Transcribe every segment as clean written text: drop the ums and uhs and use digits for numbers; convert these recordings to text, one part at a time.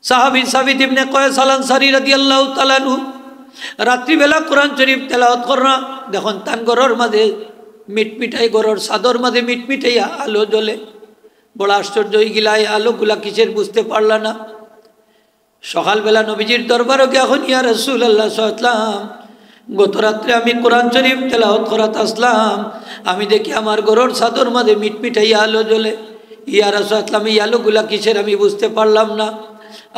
সাহাবী সাবিত ইবনে কয়েস আল আনসারী রাদিয়াল্লাহু তাআলা আনহু রাত্রিবেলা কোরআন শরীফ তেলাওয়াত করনা। দেখুন তান গরর মাঝে মিটমিটাই, গরর চাদর মাঝে মিটমিটাইয়া আলো জ্বলে। বড় আশ্চর্য হয়ে গেলা, এই আলোগুলা কিসের বুঝতে পারলা না। সকালবেলা নবীজির দরবারে গিয়ে এখন ইয়া রাসূলুল্লাহ সাল্লাল্লাহু আলাইহি ওয়াসাল্লাম, গত রাত্রে আমি কোরআন শরীফ তেলাওয়াত করাতে আসলাম, আমি দেখি আমার গরর চাদর মাঝে মিটমিটাইয়া আলো জ্বলে। ইয়া রাসূলুল্লাহ, এই আলোগুলা কিসের আমি বুঝতে পারলাম না।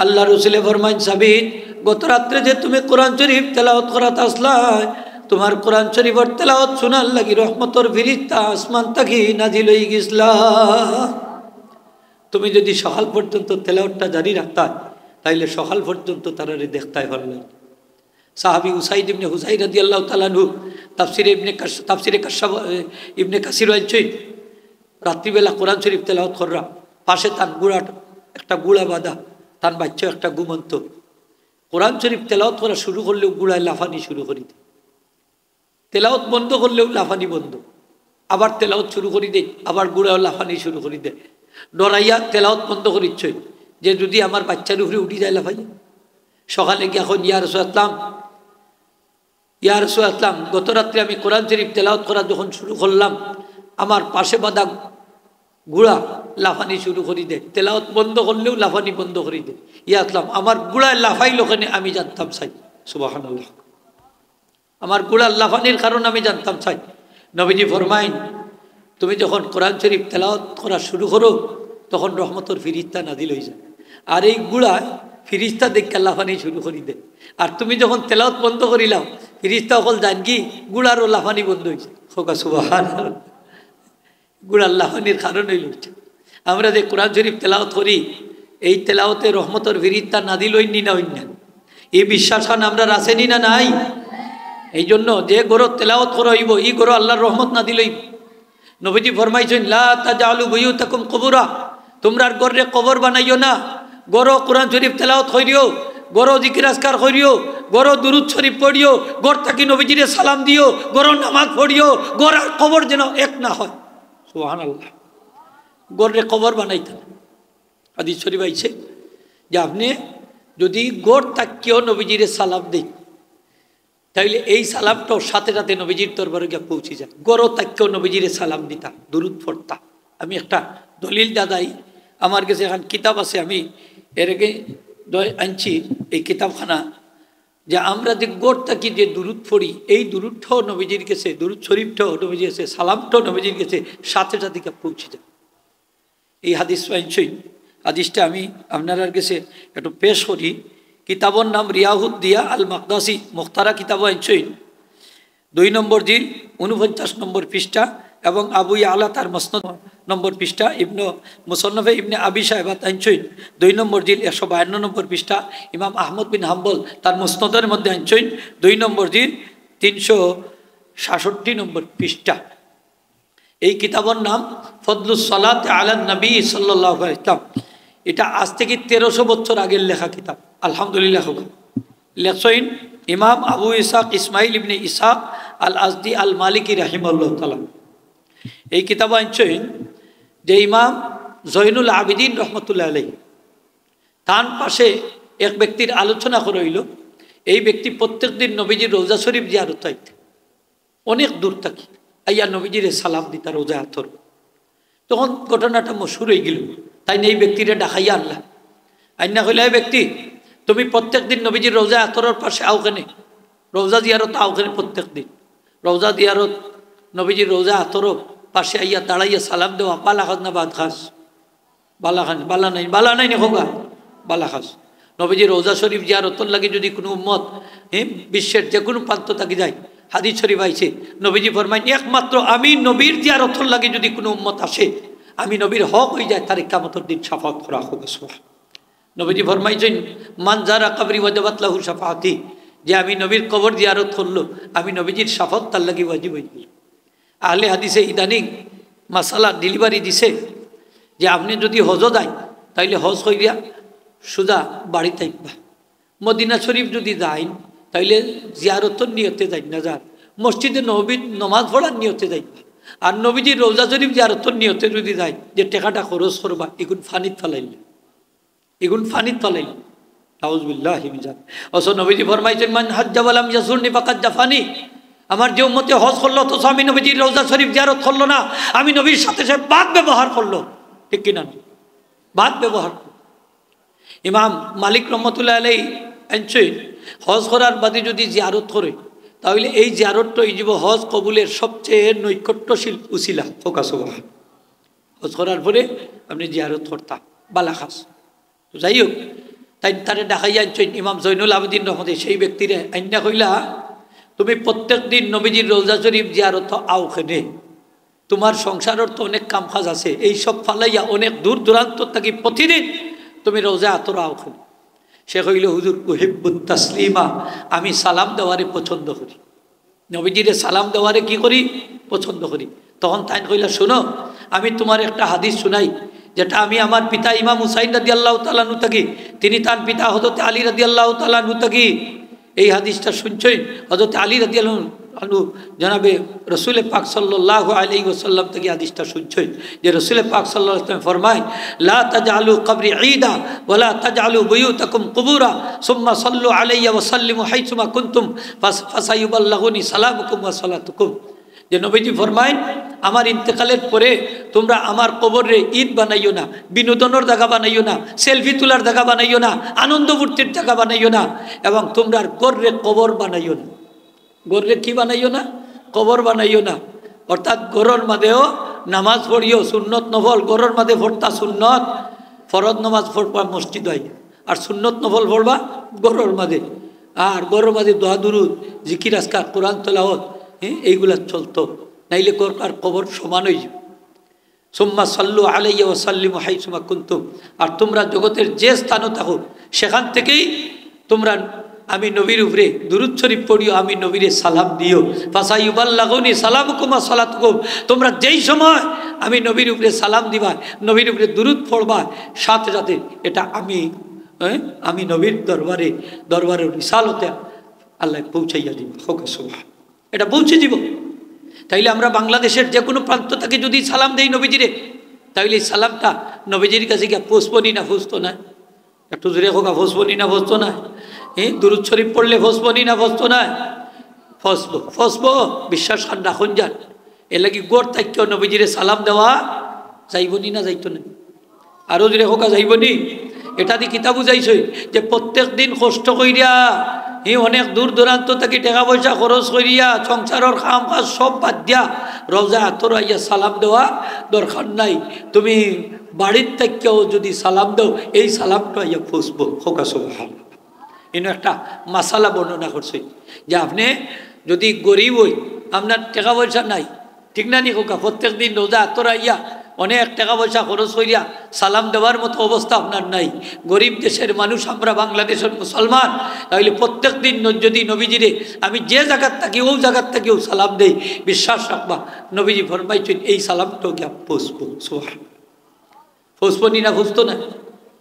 আল্লাহ রসুলে ফরমাইন, সাবিত গত রাত্রে যে তুমি কোরআন শরীফ তেলাওয়াত করাতে আসলা, তোমার কোরআন শরীফের তেলাওয়াত শোনার লাগি রহমতর ফিরিস্তা আসমান থাকি নাজিল হয়ে গেছলা। তুমি যদি সকাল পর্যন্ত তেলাওয়াতটা জারি রাখতা, তাইলে সকাল পর্যন্ত তারারে দেখতাই পারলেন। সাহাবী উসাইদ ইবনে হুযাইর রাদিয়াল্লাহু তাআলা আনহু তাফসিরে কাশাফ ইবনে কাসির আইছেন, রাত্রিবেলা কোরআন শরীফ তেলাওয়াত কররা, পাশে তার একটা গুড়া বাঁধা, তার বাচ্চা একটা ঘুমন্ত। কোরআন শরীফ তেলাওয়াত করা শুরু করলেও গুড়ায় লাফানি শুরু করি দেয়, তেলাওয়াত বন্ধ করলেও লাফানি বন্ধ, আবার তেলাওয়াত শুরু করি দেয়, আবার গুড়ায় লাফানি শুরু করি দেয়। ডরাইয়া তেলাওয়াত বন্ধ করিচ্ছে যে যদি আমার বাচ্চার উপরে উঠি যায় লাফাই। সকালে গিয়ে এখন ইয়া রাসূলুল্লাহ, গত রাত্রে আমি কোরআন শরীফ তেলাওয়াত করা যখন শুরু করলাম, আমার পাশে বাঁধা গুড়া লাফানি শুরু করি দে, তেলাওয়াত বন্ধ করলেও লাফানি বন্ধ করি দে। ইয়া আসলাম, আমার গুড়ায় লাফাইল ওখানে আমি জানতাম চাই। সুবহানাল্লাহ, আমার গুড়ার লাফানির কারণ আমি জানতাম চাই। নবীজি ফরমাইন, তুমি যখন কোরআন শরীফ তেলাওয়াত করা শুরু করো, তখন রহমতের ফিরিস্তা নাজিল হয়ে যায়। আর এই গুড়ায় ফিরিস্তা দেখে লাফানি শুরু করি দে। আর তুমি যখন তেলাওয়াত বন্ধ করিলাম, ফিরিস্তা অকল জান কি গুড়ারও লাফানি বন্ধ হয়েছে। হোকা সুবহানাল্লাহ, গুড়ার লাফানির কারণ হইল। আমরা যে কোরআন শরীফ তেলাওয়াত করি, এই তেলাওয়াতে রহমতের ফিরিস্তা নাজিল হইনি না হইন না, এই বিশ্বাসান আমরা রাসেনি না নাই। এই জন্য যে গরো তেলাওয়াত করা হইব, এই গরো আল্লাহর রহমত নাজিল হইব। নবীজি ফরমাইছেন, লা তাজালু বুয়ুতাকুম কুবুরা, তোমরা গরে কবর বানাইও না। গরো কোরআন শরীফ তেলাওয়াত করিও, গরো জিকির আজকার করিও, গরো দুরূদ শরীফ পড়িও, গর থাকি নবীজিরে সালাম দিও, গরো নামাজ পড়িও, গর আর কবর যেন এক না হয়। সুবহানাল্লাহ, গরে কবর বানাইতে হাদিস শরীফ আইছে যে আপনি যদি গড় থাকিও নবীজিরে সালাম দেই, তাইলে এই সালামটাও সাথে সাথে নবীজির দরবারে গিয়ে পৌঁছে যায়। গড় থাকিও নবীজিরে সালাম দিতা, দুরূদ পড়তা। আমি একটা দলিল দাদাই, আমার কাছে এখন কিতাব আছে, আমি এর আগে আনছি এই কিতাবখানা, যে আমরা যে গড় থাকি যে দুরূদ পড়ি, এই দুরূদটাও নবীজির কাছে, দুরূদ শরীফটাও নবীজির কাছে, সালামটাও নবীজির কাছে সাথে সাথে গিয়ে পৌঁছে যায়। এই হাদিস আনছি, হাদিসটা আমি আপনার কাছে একটু পেশ করি। কিতাবর নাম রিয়াহুদ্দিয়া আল মাকদাসি, মুখতারা কিতাব আনছেন, 2 নম্বর জিল 49 নম্বর পৃষ্ঠা, এবং আবু ইয়ালা তার মুসনাদ নম্বর পৃষ্ঠা, ইবনে মুসান্নাফে ইবনে আবি শাইবাত আনছেন 2 নম্বর জিল 152 নম্বর পৃষ্ঠা, ইমাম আহমদ বিন হাম্বল তার মুসনাদের মধ্যে আনছেন 2 নম্বর জিল 366 নম্বর পৃষ্ঠা। এই কিতাবের নাম ফদলুস সালাত আলা নবী সাল্লাল্লাহু আলাইহি ওয়াসাল্লাম। এটা আজ থেকে 1300 বছর আগের লেখা কিতাব। আলহামদুলিল্লাহ, লেখছেন ইমাম আবু ইসহাক ইসমাইল ইবনে ইসহাক আল আজদি আল মালিকি রাহিমাহুল্লাহ তাআলা। এই কিতাব আনছেন যে ইমাম জৈনুল আবিদিন রহমতুল্লাহ আলাইহি, তার পাশে এক ব্যক্তির আলোচনা করা হইল। এই ব্যক্তি প্রত্যেক দিন নবীজির রওজা শরীফ জিয়ারত হইতে অনেক দূর থাকি, আইয়া নবীজির সালাম দিতা রোজা হাতর। তখন ঘটনাটা মশহুর হয়ে গেল, তাই এই ব্যক্তিরা ডাকাইয়া আনলা। আইনা হইলে, এই ব্যক্তি তুমি প্রত্যেক দিন নবীজির রোজা হাতরের পাশে আওখানে রোজা জিয়ারত আওখানে, প্রত্যেক দিন রোজা জিয়ারত নবীজির রোজা হাতর পাশে আইয়া দাঁড়াইয়া সালাম দেওয়া, বালা খাস না বাদ খাস? বালা খাস, বালা নাই, বালা নাই না হোগা, বালা খাস। নবীজির রোজা শরীফ জিয়ারতর লাগে যদি কোনো উম্মত বিশ্বের যে কোনো প্রান্ত থাকি যায়, হাদিস শরীফ আইছে নবীজি ফরমাইন, একমাত্র আমি নবীর জিয়ারতর লাগে যদি কোনো উম্মত আসে, আমি নবীর হক হয়ে যায়, তার কিয়ামতের দিন শাফাত করা হবে। নবীজি ফরমাইছেন, মান যারা কবরি ওয়াজাবাত লাহু শাফাআতি, যে আমি নবীর কবর জিয়ারত করলো, আমি নবীজির শাফাত তার লাগি ওয়াজিব হয়ে গেল। আহলে হাদিসে ইদানিং মাসালা ডেলিভারি দিছে যে আপনি যদি হজ যায়, তাইলে হজ হইয়া সোজা বাড়ি থাকবা। মদিনা শরীফ যদি যাই, তাইলে জিয়ারতর নিয়তে যাই না, যার মসজিদে নবীর নমাজ পড়ার নিয়তে যাইবা। আর নবীজির রওজা শরীফ জিয়ারতর নিয়তে যদি যাই, যে টাকাটা খরচ করবা, এগুন ফানিত ফেলাইলে, এগুন ফানিত ফেলাইলে। নাউযুবিল্লাহি মিন যালিক। অথচ নবীজি ফরমাইছেন মান হাজ্জা ওয়া লাম ইয়াজুরনি ফাকাদ জাফানি। আমার যে উম্মতে হজ করলো তো আমি নবীজির রওজা শরীফ জিয়ারত করলো না, আমি নবীর সাথে সে বাদ ব্যবহার করলো, ঠিক কিনা? বাদ ব্যবহার। ইমাম মালিক রহমতুল্লাহ আলাইহি আনছেন হজ করার বাদে যদি জিয়ারত করে তাহলে এই জিয়ারতটা এই জীব হজ কবুলের সবচেয়ে নৈকট্যশীল উসিলা। ফোকাসবাহ হজ করার পরে আপনি জিয়ারত করতাম বালা খাস। তো যাই হোক, তাই তারে দেখাই আনছেন ইমাম জৈনুল আবেদিন রহমতে সেই ব্যক্তিরে আইনা কইলা তুমি প্রত্যেক দিন নবীজির রওজা শরীফ জিয়ারত আওখানে, তোমার সংসারের তো অনেক কাম কাজ আছে, এই সব ফালাইয়া অনেক দূর দূরান্ত থাকি প্রতিদিন তুমি রোজা আতর আওখানে। সে কইল হুজুর উহিব্বুত তাসলিমা, আমি সালাম দেওয়ারে পছন্দ করি, নবীজিরে সালাম দেওয়ারে কি করি? পছন্দ করি। তখন তাই কইলা শোনো, আমি তোমার একটা হাদিস শুনাই যেটা আমি আমার পিতা ইমাম হুসাইন রাদিয়াল্লাহু তাআলা আনহু থাকি, তিনি তার পিতা হযরত আলী রাদিয়াল্লাহু তাআলা আনহু থাকি এই হাদিসটা শুনছেন। হযরত আলী রাদিয়াল্লাহু আনহু জনাবে রসুল পাক সাল্লাল্লাহু আলাইহি ওয়াসাল্লাম থেকে হাদিসটা শুনছেন যে রসুল পাক সাল্লাল্লাহু আলাইহি ওয়াসাল্লাম ফরমায় লা তাজআলু কবরি ঈদা ওয়া লা তাজআলু বুয়ুতাকুম কুবুরা সুম্মা সাল্লু আলাইয়া ওয়া সাল্লিমু হাইসুমা কুনতুম ফাসায়ুবাল্লাগুনি সালামুকুম ওয়া সালাতুকুম। যে নবীজি ফরমায় আমার ইন্তেকালের পরে তোমরা আমার কবরে ঈদ বানাইও না, বিনোদনের জায়গা বানাইও না, সেলফি তোলার জায়গা বানাইও না, আনন্দ ফুর্তির জায়গা বানাইও না, এবং তোমরা গর্রে কবর বানাইও না। গর্রে কি বানাইও না? কবর বানাইও না। অর্থাৎ গরর মাঝেও নামাজ পড়িও সুন্নত নফল, গরর মাঝে পড়তা সুন্নত, ফরজ নামাজ পড়বা মসজিদ হয়, আর সুন্নত নফল পড়বা গরর মাঝে, আর গরর মাঝে দোয়া দুরুদ জিকির আজকার কোরআন তেলাওয়াত এইগুলা চলতো, নাইলে আর কবর সমান হয়ে যাবে। সুম্মা সাল্লু আলাইয়া ওয়া সাল্লিমু হাইসুমা কুনতুম, আর তোমরা জগতের যে স্থানে থাকো সেখান থেকেই তোমরা আমি নবীর উপরে দুরূদ শরীফ পড়িও, আমি নবীরে সালাম দিও। ফাসায়ুবাল্লাগুনি সালামুকুম ওয়া সালাতুকুম, তোমরা যেই সময় আমি নবীর উপরে সালাম দিবা, নবীর উপরে দুরূদ পড়বা, সাথে সাথে এটা আমি নবীর দরবারে রিসালতে আল্লাহ পৌঁছাইয়া দিব। হোক সুবহান, এটা পৌঁছে দিব। তাইলে আমরা বাংলাদেশের যে কোনো প্রান্ত থেকে যদি সালাম দেই নবীজিরে, তাইলে এই সালামটা নবীজির কাছে গিয়া পৌঁছবনি না পৌঁছতো না? একটু জোরে হোক, পৌঁছবনি না পৌঁছতো না? দুরূদ শরীফ পড়লে ফসবনি না ফসতো না? ফসবো। বিশ্বাস খান রাখুন যান, এ লাগি গোর থাকতেও নবীজিরে সালাম দেওয়া যাইবনি না যাইতো না? আরো জোরে হোক যাইবনি। এটা দিয়ে কিতাব বুঝাইছে যে প্রত্যেক দিন কষ্ট কইরা অনেক দূর দূরান্ত থেকে টাকা পয়সা খরচ করিয়া সংসারের কাম কাজ সব বাদ দিয়া রওজা আতর আইয়া সালাম দেওয়া দরকার নাই। তুমি বাড়ির থেকেও যদি সালাম দাও, এই সালামটা আইয়া ফুসবো। হোকা সুবহান। ইনো একটা মাসালা বর্ণনা করছে যে আপনি যদি গরিব হই, আপনার টাকা পয়সা নাই, ঠিক না নি হোকা, প্রত্যেক দিন রোজা আতর আইয়া অনেক টাকা পয়সা খরচ করিয়া সালাম দেওয়ার মতো অবস্থা আপনার নাই, গরিব দেশের মানুষ আমরা, বাংলাদেশের মুসলমান, তাহলে প্রত্যেক দিন যদি নবীজিরে আমি যে জায়গার থাকি ও জায়গার থেকেও সালাম দেই, বিশ্বাস রাখবা নবীজি ফরমাইছেন এই সালামটাও গিয়া পৌঁছবো। সুবহান। পৌঁছবনি না বুঝতো না?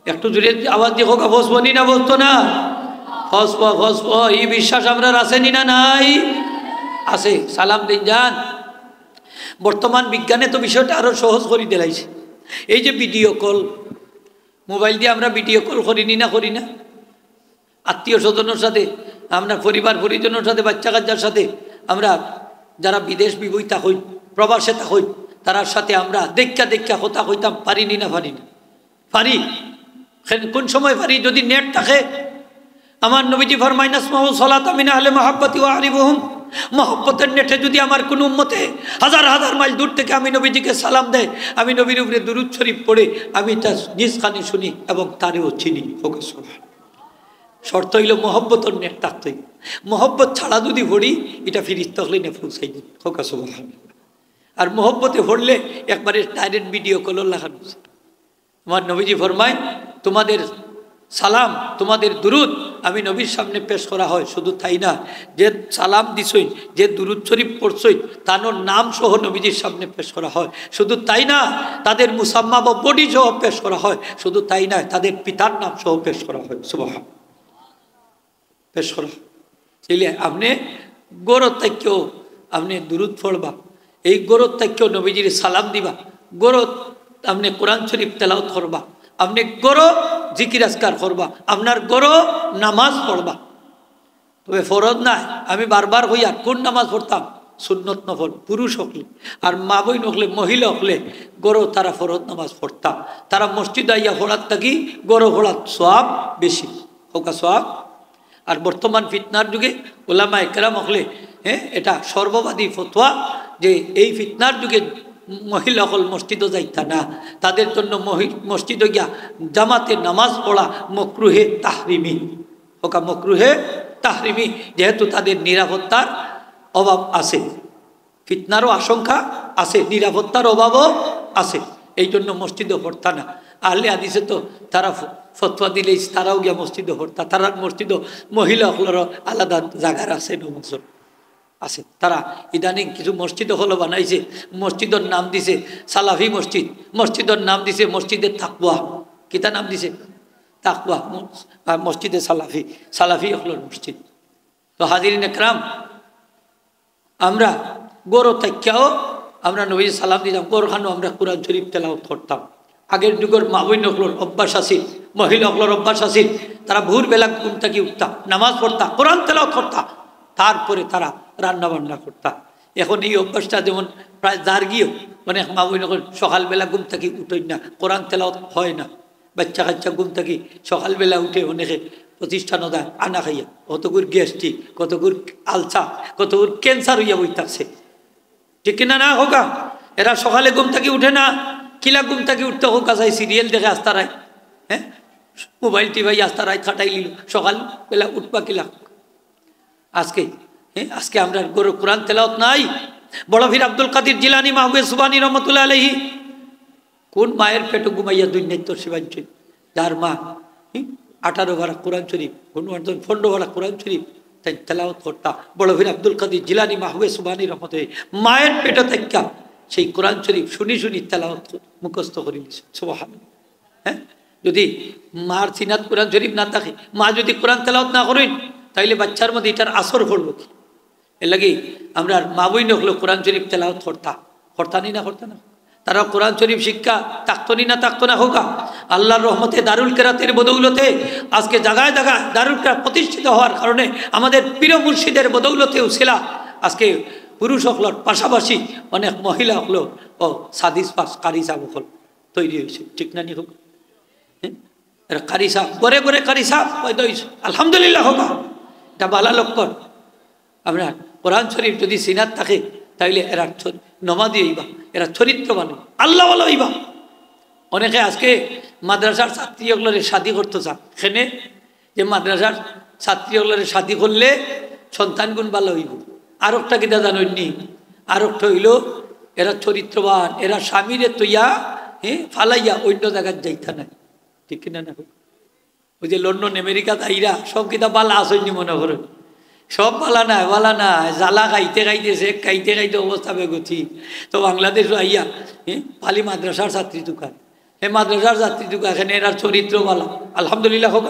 একটু জোরে আওয়াজ দিয়ে হোক, পৌঁছবনি না বুঝতো না? ফসব ফসব, এই বিশ্বাস আমরা আসেনি না নাই? আছে। সালাম দিন যান। বর্তমান বিজ্ঞানে তো বিষয়টা আরো সহজ করে দিলাইছে। এই যে ভিডিও কল, মোবাইল দিয়ে আমরা ভিডিও কল করিনি না, করি না? আত্মীয় স্বজনের সাথে, আমরা পরিবার পরিজনের সাথে, বাচ্চা কাচ্চার সাথে, আমরা যারা বিদেশ বিবই থাকই, প্রবাসে থাকই, তার সাথে আমরা দেখা দেখা কথা কইতাম পারিনি না? পারি না? পারি। কোন সময় পারি? যদি নেট থাকে। আমার নবীজি ফরমায় নাসমাউ সালাতা মিন আহলি মাহাব্বতি ওয়া আরিবুহুম, মহব্বতের নেটে যদি আমার কোনো উম্মতে হাজার হাজার মাইল দূর থেকে আমি নবীজিকে সালাম দেয়, আমি নবীর উপরে দুরূদ শরীফ পড়ে আমি তার নিজ কানে শুনি এবং তারেও চিনি। হোক সুবহান। শর্ত হইল মহব্বতের নেট থাকতে হইল। মহব্বত ছাড়া যদি পড়ি, এটা ফিরিস্তা হলে না পৌঁছাই দিন। হোক সুবহান। আর মহব্বতে পড়লে একবারে ডাইরেক্ট ভিডিও কলও লাগানো। আমার নবীজি ফরমায় তোমাদের সালাম, তোমাদের দুরুদ আমি নবীর সামনে পেশ করা হয়। শুধু তাই না, যে সালাম দিছই, যে দুরুদ শরীফ পড়ছই, তার নাম সহ নবীজির সামনে পেশ করা হয়। শুধু তাই না, তাদের মুসাম্মা বা বডি সহ পেশ করা হয়। শুধু তাই না, তাদের পিতার নাম সহ পেশ করা হয়। সুবহান। পেশ করা হয়। তাইলে আপনি গরত থেকেও আপনি দুরুদ পড়বা, এই গরত থেকেও নবীজির সালাম দিবা, গরত আপনি কোরআন শরীফ তেলাওয়াত করবা, আপনি গরো জিকির আজকার করবা, আপনার গরো নামাজ পড়বা, তবে ফরজ নাই। আমি বারবার হইয়া কোন নামাজ পড়তাম? সুন্নত নফল পুরুষ হকলে, আর মা বই নকলে মহিলা হকলে গরো তারা ফরজ নামাজ পড়তাম। তারা মসজিদ আইয়া পড়ার থাকি গরো পড়ার সওয়াব বেশি হোকা সওয়াব। আর বর্তমান ফিতনার যুগে ওলামা একরাম হকলে এটা সর্ববাদী ফতোয়া যে এই ফিতনার যুগে মহিলা হল মসজিদও যাইতা না, তাদের জন্য মসজিদে গিয়া জামাতে নামাজ পড়া মকরুহে তাহরিমি হোকা মকরুহে তাহরিমি, যেহেতু তাদের নিরাপত্তার অভাব আছে, ফিতনারও আশঙ্কা আছে, নিরাপত্তার অভাবও আছে, এই জন্য মসজিদও পড়তা না। আহলে হাদিসে তো তারা ফতোয়া দিলেই তারাও গিয়া মসজিদও পড়তা, তারা মসজিদও মহিলা হলেরও আলাদা জায়গার আছে নমজর আছে। তারা ইদানিং কিছু মসজিদ হলো বানাইছে, মসজিদের নাম দিছে সালাফি মসজিদ, মসজিদের নাম দিছে মসজিদে তাকওয়া। কিতা নাম দিছে? তাকওয়া মসজিদে সালাফি, সালাফি হলো মসজিদ। তো হাজিরিন একরাম, আমরা গরো থাকাও আমরা নবী সালাম দিতাম, গোরখানো আমরা কোরআন শরীফ তেলাওয়াত করতাম। আগের যুগের মা বই নকলোর অভ্যাস আছিল, মহিলা হকলোর অভ্যাস আছিল, তারা ভোরবেলা ঘুম থেকে উঠতা, নামাজ পড়তা, কোরআন তেলাওয়াত করতা, তারপরে তারা রান্না বান্না করতা। এখন এই অভ্যাসটা যেমন প্রায় দার্গিও, অনেক মা বই নকল সকালবেলা ঘুম থেকে উঠেই না, কোরআন তেলাওয়াত হয় না। বাচ্চা কাচ্চা ঘুম থেকে সকালবেলা উঠে অনেকে প্রতিষ্ঠানও দেয় আনা খাইয়া, কতগুর গ্যাস্ট্রিক, কতগুর আলসা, কতগুর ক্যান্সার হইয়া বই থাকছে, ঠিক কিনা না হোকা? এরা সকালে ঘুম থেকে উঠে না, কিলা ঘুম থেকে উঠতে হোকা চাই সিরিয়াল দেখে আস্তা রায়, মোবাইল টিভাই আস্তা রায় খাটাই লিল, সকালবেলা উঠবা কিলা। আজকে আমরা কোরআন তেলাওয়াত নাই। বড় পীর আব্দুল কাদির জিলানী মাহবুবে সুবহানী রহমাতুল্লাহ আলাইহি কোন মায়ের পেটে ঘুমাইয়া দুনিয়ায় তোর শিবাঞ্চ, যার মা 18 ভাড়া কোরআন শরীফ, 15 ভাড়া কোরআন শরীফ তাই তেলাওয়াত করতা। বড় পীর আব্দুল কাদির জিলানী মাহবুবে সুবহানী রহমাতুল্লাহ মায়ের পেটে থেকে সেই কোরআন শরীফ শুনি শুনি তেলাওয়াত মুখস্থ করে দিয়েছে। সুবহানাল্লাহ। যদি মার সিনাত কোরআন শরীফ না থাকে, মা যদি কোরআন তেলাওয়াত না করেন, তাইলে বাচ্চার মধ্যে এটার আসর পড়ব কি? এর লাগে আমরা মা বই নকলো কোরআন শরীফ তেলাওয়াত করতানি না করতা না, তারা কোরআন শরীফ শিক্ষা তাকতনি না তাকতো না হোক। আল্লাহর রহমতে দারুল কেরাতের বদৌলতে আজকে জায়গায় জায়গায় দারুল কেরাত প্রতিষ্ঠিত হওয়ার কারণে আমাদের প্রিয় মুর্শিদের বদৌলতেও ছিলা আজকে পুরুষ হকলোর পাশাপাশি অনেক মহিলা হকলো ও সাদিস পাস কারি সাহ হল তৈরি হয়েছে, ঠিক না নি হোক? কারি সাহ গড়ে গড়ে কারি সাহ হয়তো আলহামদুলিল্লাহ হোক, এটা বালা লক্ষণ। আমরা কোরআন শরীফ যদি সিনাত থাকে তাইলে এরা নমাজি হইবা, এরা চরিত্রবান আল্লাহ ওয়ালা হইবা। অনেকে আজকে মাদ্রাসার ছাত্রীগুলোরে শাদি করতে চান, সেখানে যে মাদ্রাসার ছাত্রীগুলোরে শাদি করলে সন্তান গুণ ভালো হইব। আর একটা কিনা জানি, আর একটা হইল এরা চরিত্রবান, এরা স্বামীরে তৈয়া ফালাইয়া অন্য জায়গায় যাইতা নাই, ঠিক কিনা না? ওই যে লন্ডন আমেরিকা তাইরা সব কিতা বালা আসেনি মনে করেন, সব বালা না জ্বালা খাইতে খাইতে অবস্থা বেগতি। তো বাংলাদেশ আইয়া পালি মাদ্রাসার ছাত্রী দোকান, এই মাদ্রাসার ছাত্রী দোকান এখানে এরা চরিত্র বালা আলহামদুলিল্লাহ হোক,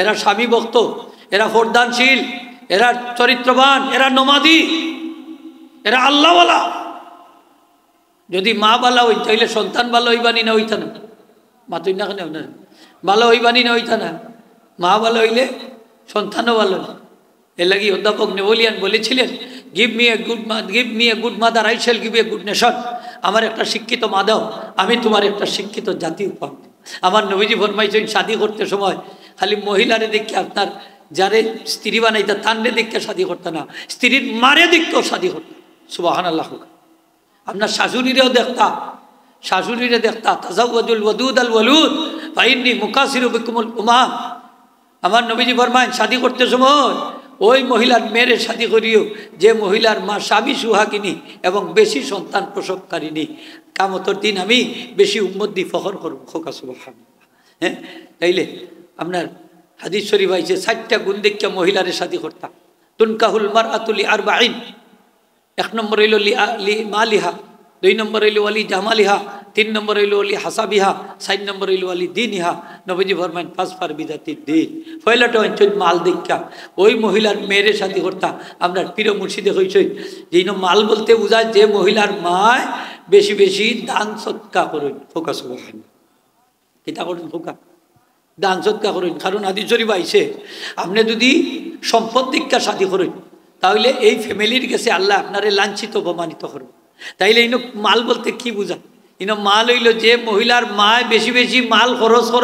এরা স্বামী ভক্ত, এরা ফরদানশীল, এরা চরিত্রবান, এরা নমাজি, এরা আল্লাহওয়ালা। যদি মা বালা হই তাইলে সন্তান ভালো হইবানি না হইতা না, মা তুই না কেন ভালো হইবানি না হইতা না, মা ভালো হইলে সন্তানও ভালো। এর লাগি অধ্যাপক নেপোলিয়ান বলেছিলেন, give me a good mother I shall give a good nation. আমার একটা শিক্ষিত মা দাও, আমি তোমার একটা শিক্ষিত জাতি উপহার দেব। আমার নবীজি ফরমাইছেন শাদি করতে সময় খালি মহিলারে দেখে আপনার যারে স্ত্রী বানাইতা তানরে দেখে শাদি করতে না, স্ত্রীর মারে দেখতেও শাদি করতে। সুবহানাল্লাহ। আপনার শাশুড়িরেও দেখতা, তাজাওয়াজুল ওয়াদুদ আল ওয়ালুদ ফাইন্নী মুকাসিরু বিকুমুল উমাম। আমার নবীজি ফরমায়েন শাদি করতে সময় ওই মহিলার মেয়েরে শাদি করিও যে মহিলার মা স্বামী সুহাগিনী এবং বেশি সন্তান প্রসবকারিনী। কিয়ামতের দিন আমি বেশি উম্মত দিয়ে ফখর করব। খোকা সুবহানাল্লাহ। তাইলে আপনার হাদিস শরীফ আইছে 4টা গুণ দেখিয়া মহিলারে শাদি করতাম। তুনকাহুল মারআতু লিআরবাঈন, 1 নম্বর হইল লি মালিহা, 2 নম্বর হইল ওয়ালি জামালিহা, 3 নম্বর হইল ওয়ালি হাসাবিহা, 4 নম্বর হইল ওয়ালি দিনহা। নবীজি ফরমান ফাসফার বিদাতিদ দিন, পয়লাটা অঞ্চল মাল দেখা ওই মহিলার মেয়েরে শাদি করতা। আমরা প্রিয় মুর্শিদে হইছে যে মাল বলতে বোঝায় যে মহিলার মায় বেশি বেশি দান সৎকা করুন। ফোকাস কিতা করেন খোকা দান সৎকা করেন। কারণ হাদিস শরীফ আইছে আপনি যদি সম্পদ দীক্ষা সাথী করেন তাহলে এই ফ্যামিলির কাছে আল্লাহ আপনারে লাঞ্ছিত অপমানিত করবে। তাইলে ইনো মাল বলতে কি বুঝা? ইনো মাল হইল যে মহিলার মায় বেশি বেশি মাল খরচ করে